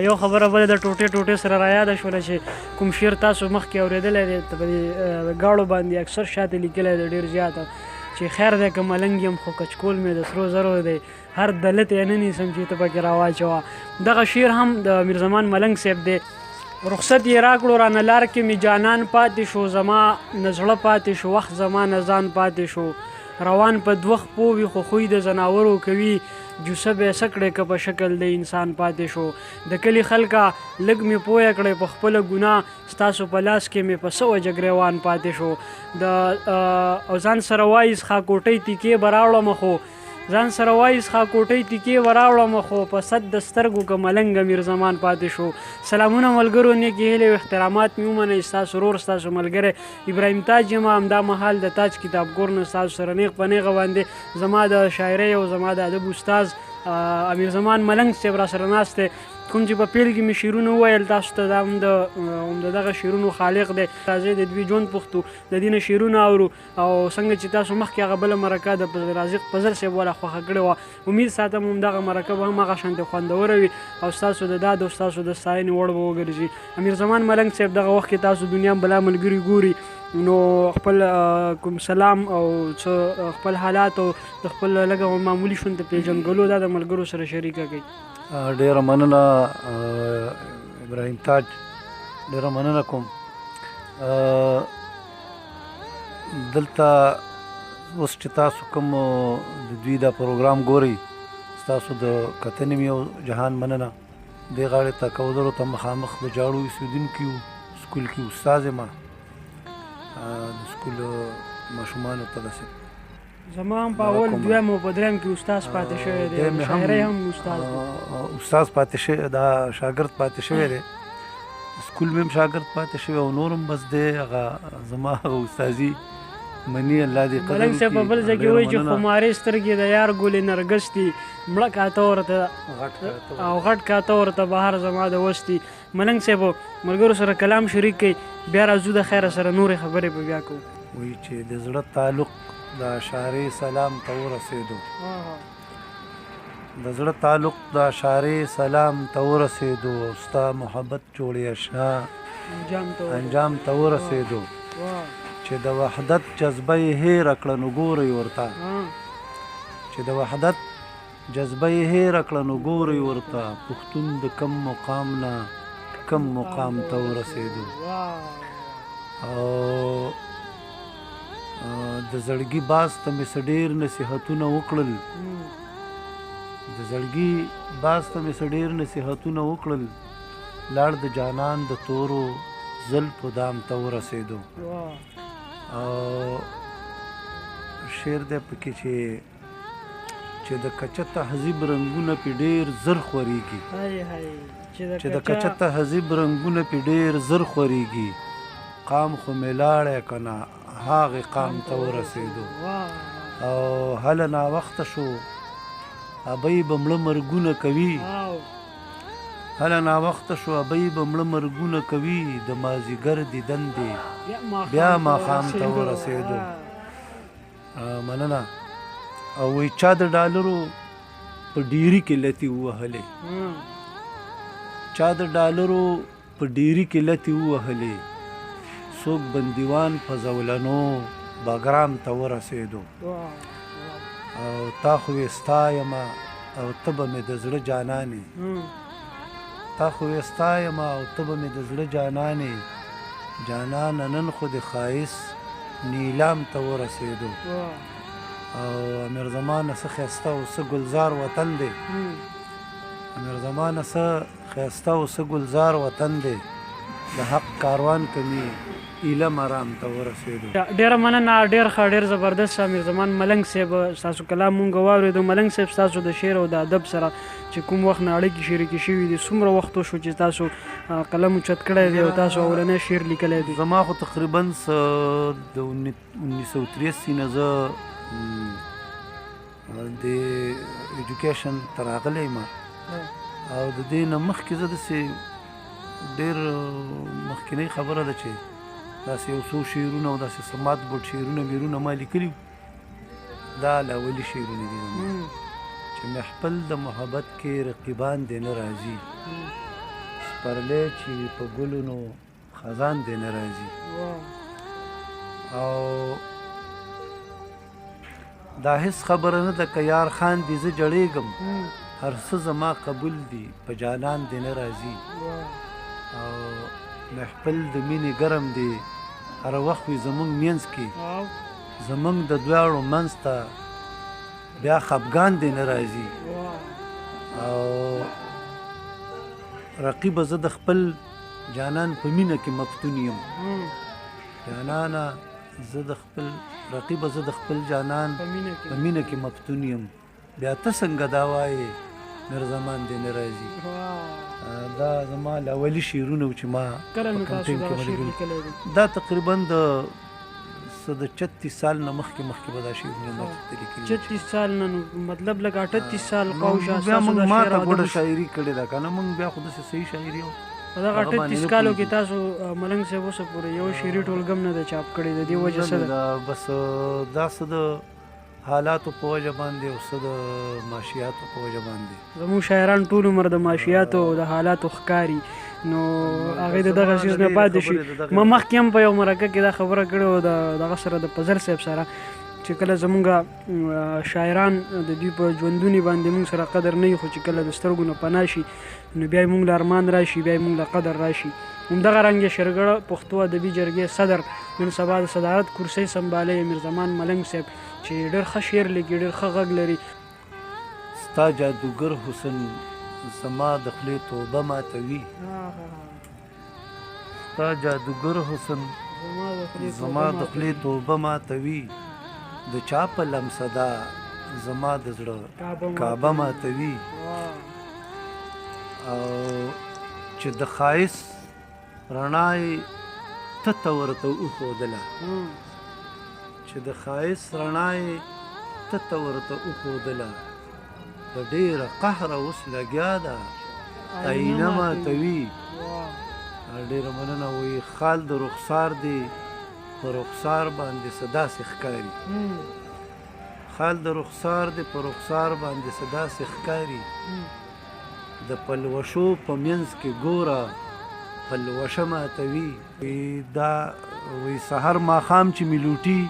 یو خبره بله د ټوټې ټوټې سره رایاده شوله چې کوم شعر تاسو مخکې اورېدلی دی په دې ګاړو باندې اکثر شاته لیکلی دی ډېر زیاته چې خیر دی که ملنګ یم خو کچکول مې د سرو زرو دی هر دلت یې نه نیسم چې ته پکې راواچوه. دغه شعر هم د میرزمان ملنګ صاحب دی. رخصت یې راکړو رانه لار کې مې جانان پاتې شو زما نه زړه پاتې شو وخت زما نه ځان پاتې شو روان په دوه خپو وي خو خوی د ځناورو کوي جوسه به یې څه کړې که په شکل د انسان پاتې شو د کلي خلکه لږ مې پویه کړی په خپله ګناه ستاسو په لاس کې مې په څه وجه ګریوان پاتې شو او ځان سره وایي څخه کوټۍ تیکې به راوړمه خو ځان سره وایي څخه کوټۍ تیکې به راوړمه خو په صد د سترګو که ملنګه میرزمان پاتې شو. سلامونه ملګرو نیکې هیلې او احترامات مې ومنئ ستاسو ورور ستاسو ملګری ابراهیم تاج یم همدا مهال د تاج کتابګور نه ستاسو سره نیغ په نیغه باندې زما د شاعرۍ او زما د ادب استاز امیر زمان ملنګ صاحب را سره ناست دی کوم چې په پیل کې مې شعرونه وویل تاسو ته دا هم د دغه شعرونو خالق دی راځئ د دوی ژوند پوښتو د دې نه شعرونه اورو او څنګه چې تاسو مخکې هغه بله مرکه د رازق فضل صاحب والا خوښه کړې وه امید ساتم همدغه مرکه به هم هغه شانتې خوندوره وي او ستاسو د داد او ستاسو د ستاینې وړ به وګرځي. امیر زمان ملنګ صاحب دغه وخت کې تاسو دنیا بلا ملګري ګوري نو خپل کوم سلام او خپل حالات او د خپل لږه معمولي ژوند ته پېژنګلو دا د ملګرو سره شریکه کوي. ډیره مننه ابراهیم تاج ډیره مننه کوم. دلته اوس چې تاسو کوم د دوی دا پروګرام ګورئ ستاسو د کتنې مې یو جهان مننه. دې غاړې ته کوترو ته مخامخ د جاړو اوسېدونکي وو سکول کې استاد یم د سکول ماشومانو ته داسې زما هم په اول دویم او په دریم کې استاد پاتې شوی دی شاعرۍ هم استاد پاتې شوی دا شاګرد پاتې شوی دی سکول مې هم شاګرد پاتې شوی او نور هم بس دی هغه زما هغه استادي مني الله دې قدر ملنګ صاحب په بل ځای کې وایي چې خمارې سترګې د یار ګلې نرګس دي مړه کاته ورته او غټ کاته ورته بهر زما د وستي. ملنګ صاحب ملګرو سره کلام شریک کوي بیا راځو د خیره سره نورې خبرې به بیا کوو. وایي چې د زړه تعلق د اشارې سلام ته ورسېدو د زړه تعلق د اشارې سلام ته ورسېدو ستا محبت جوړې اشنا انجام ته ورسېدو چې د وحدت جذبه یې هېره کړه نو ګورئ ورته چې د وحدت جذبه یې هېره کړه نو ګورئ ورته پښتون د کم مقام نه کم مقام ته ورسېدو او د زړګي باز ته مې څه ډېر نصیحتونه وکړل د زړګي باز ته مې څه ډېر نصیحتونه وکړل لاړ د جانان د تورو زلفو دام ته ورسېدو. او شعر دی پکې چې د کچه تهذیب رنګونه پې ډېر زر خورېږي چې د کچه تهذیب رنګونه پې ډېر زر خورېږي قام خو مې لاړی که نه هغې قام ته ورسېدو او هله ناوخته شو ابۍ به مړه مرګونه کوي هله ناوخته شو ابۍ به مړه مرګونه کوي د مازدیګر دیدن دی بیا ماښام ته ورسېدو. مننه. او وایي چا د ډالرو په ډیري کې لتې ووهلې چا د ډالرو په ډیري کې لتې ووهلې څوک بندیوان په زولنو بګرام ته ورسېدو او تا خو یې ستایمه او ته به مې د زړه جانانې تا خو یې ستایمه او ته به مې د زړه جانانې جانانه نن خو د ښایست نیلام ته ورسېدو او امیر زمانه څه ښایسته او څه ګلزار وطن دی امیر زمانه څه ښایسته او څه ګلزار وطن دی د حق کاروان کمی ایله مرام ته ورسېدو. ډېره مننه ډېر ښه ډېر زبردست امیر زمان ملنګ صاحب ستاسو کلام مونږ واورېدو. ملنګ صاحب ستاسو د شعر او د ادب سره چې کوم وخت نه اړیکې شریکې شوي دي څومره وخت وشو چې تاسو قلم اوچت کړی دی او تاسو اولنی شعر لیکلی دی؟ زما خو تقریبا د 1983 نه زه د ایجوکیشن ته راغلی یم او د دې نه مخکې زه داسې ډېر مخکینۍ خبره ده چې داسې یو څو شعرونه او داسې سمات ګډ شعرونه بیرونه ما لیکلي دا لاولي شعرونه دي چې محفل د محبت کې رقیبان دې نه راځي سپرلی چې په ګلو نو خزان دی نه راځي او دا هیڅ خبره نه ده که یار خان دي زه جړېږم هر څه زما قبول دي په جانان دې نه راځي او محفل د مینې ګرم دی هر وخت وي زمونږ منځ کې زمونږ د دواړو منځ ته بیا خفګان دې نه راځي او رقیبه زه د خپل جانان په مینه کې مفتون یم جانانه زه د خپل رقیبه زه د خپل جانان په مینه کې مفتون یم بیا ته څنګه دا وایې مرزمان دې نه راځي دا زما له اولي شعرونه و چې ما دا تقریبا د 36 سال نه مخکې به دا شعرونه ما ته لیکلي 36 سال نه مطلب لکه 38 سال قوشه بیا موږ ما ته ګوډه شاعري کړې ده که نه موږ بیا خو داسې صحیح شاعري وو په دغه 38 کالو کې تاسو ملنګ صاحب اوسه پورې یو شعري ټولګم نه ده چاپ کړی د دې وجه څه ده بس دا څه د حالاتو په وجه باندې او څه د معاشیاتو په وجه باندې زموږ شاعران ټول عمر د معاشیاتو او د حالاتو ښکاري نو هغې د دغه څیز نه پاتې شي ما مخکې هم په یو مرکه کې دا خبره کړې وه د دغه سره د فضل صاحب سره چې کله زمونږ شاعران د دوی په ژوندونې باندې موږ سره قدر نه وي خو چې کله د سترګو نه پناه شي نو بیا یې موږ له ارمان راشي بیا یې موږ له قدر راشي همدغه رنګ یې شرګړه پښتو ادبي جرګې صدر نن سبا د صدارت کرسۍ سنبالی میرزمان ملنګ صاحب چې ډېر ښه شعر لیکي ډېر ښه غږ لري ستا جادوګر حسن زما د خولې توبه ماتوي ستا جادوګر حسن زما د خولې توبه ماتوي د چا په لمسه ده زما د زړه کعبه ماتوي او چې د ښایست رڼا یې ته ورته وښودله چې د ښایست رڼا یې ته ورته وښودله په ډېره قهره اوس لګیا ده آینه ماتوي ډېره مننه وایي خال د رخسار دی په رخسار باندې څه داسې ښکاري خال د رخسار دی په رخسار باندې څه داسې ښکاري د پلوشو په منځ کې ګوره پلوشه ماتوي دا وایي سحر ماښام چې مې لوټي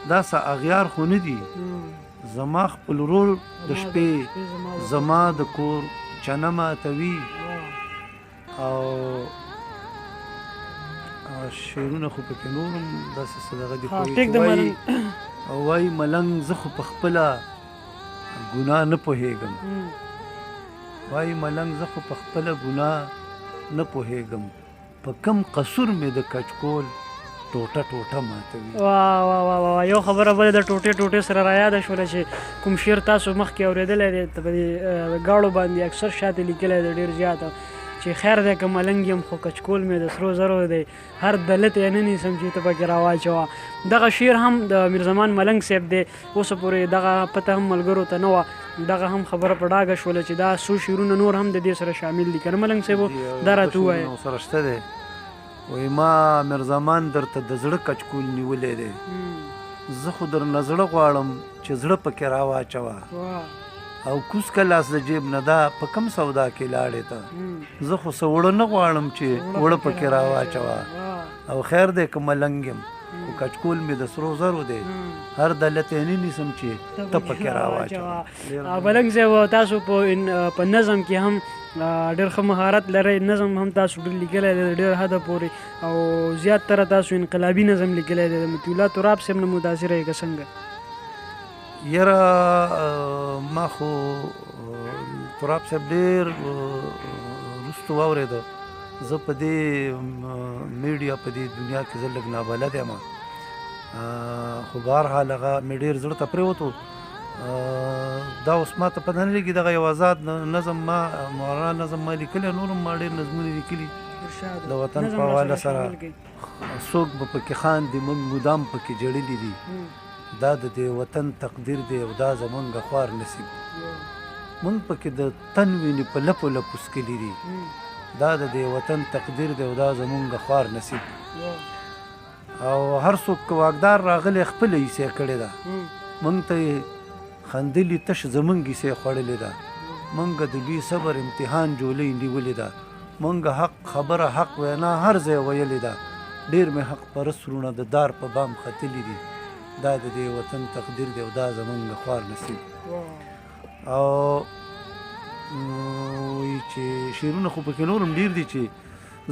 دا څه اغیار خو نه دي زما خپل ورور د شپې زما د کور چنه ماتوي او شعرونه خو پکې نور هم داسې څه دغه دي او وایي ملنګ زه خو په خپله ګناه نه پوهېږم وایي ملنګ زه خو په خپله ګناه نه پوهېږم په کم قصور مې د کچکول ټوټه ټوټه ماتوي واه یو خبره بله د ټوټې ټوټې سره رایاده شوله چې کوم شعر تاسو مخکې اورېدلی دی په دې ګاړو باندې اکثر شاته لیکلی دی ډېر زیاته چې خیر دی که ملنګ یم خو کچکول مې د سرو زرو دی هر دلت یې نه نیسم چې ته پکې راواچوه دغه شعر هم د میرزمان ملنګ صاحب دی اوسه پورې دغه پته هم ملګرو ته نه وه دغه هم خبره په ډاګه شوله چې دا څو شعرونه نور هم د دې سره شامل دي که نه ملنګ صاحب دا راته ووایه سره شته دی وایي ما میرزمان درته د زړه کچکول نیولی دی زه خو در نه زړه غواړم چې زړه پکې راواچوه او کوس که لاس د جیب نه دا په کم سودا کې لاړې ته زه خو څه وړه نه غواړم چې وړه پکې راواچوه او خیر دی که ملنګ یم خو کچکول مې د سرو زرو دی هر دلت یې نه نیسم چې ته پکې راواچوه ملنګ صاحب تاسو په نظم کې هم ډېر ښه مهارت لرئ نظم هم تاسو ډېر لیکلی دی ډېر حده پورې او زیاتره تاسو انقلابي نظم لیکلی دی د مطیع الله تراب صاحب نه متاثره یې که څنګه یاره ما خو تراب صاحب ډېر وروستو واورېده زه په دې میډیا په دې دنیا کې زه لږ نابلد یم خو بهرحال هغه مې ډېر زړه ته پرېوتو دا اوس ما ته پته نه لګي دغه یو آزاد نظم ما مولانا نظم ما لیکلی نور هم ما ډېر نظمونه لیکلي د وطن په حواله سره څوک به پکې خاندي موږ مدام پکې جړلي دي دا د دې وطن تقدیر دی او دا زمونږ خوار نصیب موږ پکې د تن وینې په لپو لپو څکلي دي دا د دې وطن تقدیر دی او دا زمونږ خوار نصیب او هر څوک که واکدار راغلی خپله حیثیه کړې ده موږ ته یې خندلي تش زمونږ کیسې خوړلې ده موږ د لوی صبر امتحان جولۍ نیولې ده مونږ حق خبره حق وینا هر ځای ویلې ده. ډېر مې حق پرست وروڼه د دار په بام ختلي دي. دا د دې وطن تقدیر دی او دا زمونږ خوار نصیب. او وایي چې شعرونه خو پکې نور هم ډېر دي چې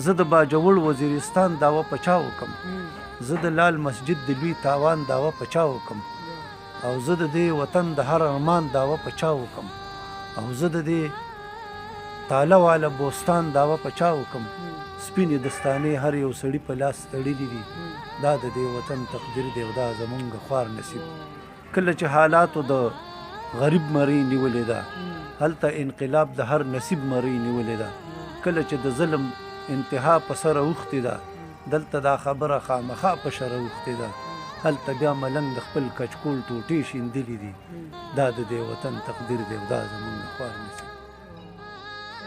زه د باجوړ وزیرستان دعوه په چا وکم، زه د لال مسجد د لوی تاوان دعوه په چا وکم، او زه د دې وطن د هر ارمان دعوه په چا وکم، او زه د دې تاله والا بوستان دعوه په چا وکم. سپینې دستانې هر یو سړي په لاس تړلي دي. دا د دې وطن تقدیر دی او دا زمونږ خوار نصیب. کله چې حالاتو د غریب مرۍ نیولې ده، هلته انقلاب د هر نصیب مرۍ نیولې ده. کله چې د ظلم انتها په سره اوښتې ده، دلته دا خبره خامخا په شره اوښتې ده. هلته بیا ملنګ د خپل کچکول ټوټې شیندلي دي. دا د دې وطن تقدیر دی او دا زمونږ خوار نصیب.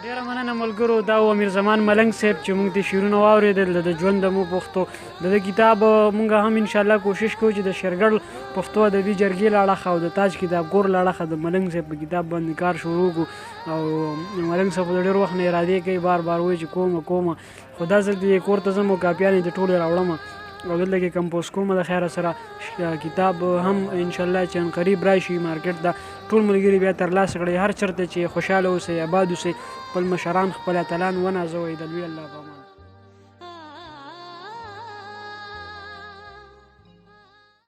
ډېره مننه ملګرو. دا و امیر زمان ملنګ صاحب چې موږ د شعرونه واورېدل، د ژوند د مو پښتو د ده کتاب موږ هم انشاءالله کوشش کوو چې د شیرګل پښتو ادبي جرګې له اړخه او د تاج کتابګور له اړخه د ملنګ صاحب په کتاب باندې کار شروع کړو. او ملنګ صاحب د ډېر وخت نه ارادې کوي، بار بار وایي چې کومه خو دا ځل دې کور ته ځم او کاپیانې د ټولې راوړم او دلته کې کمپوز کومه. د خیره سره کتاب هم انشاءالله چې قریب راشي مارکیټ ته، ټول ملګري بیا ترلاسه کړئ. هر چېرته چې خوشحاله اوسئ، آباد اوسئ، خپل مشران خپل اتلان ونازوئ. د لوی الله په امان.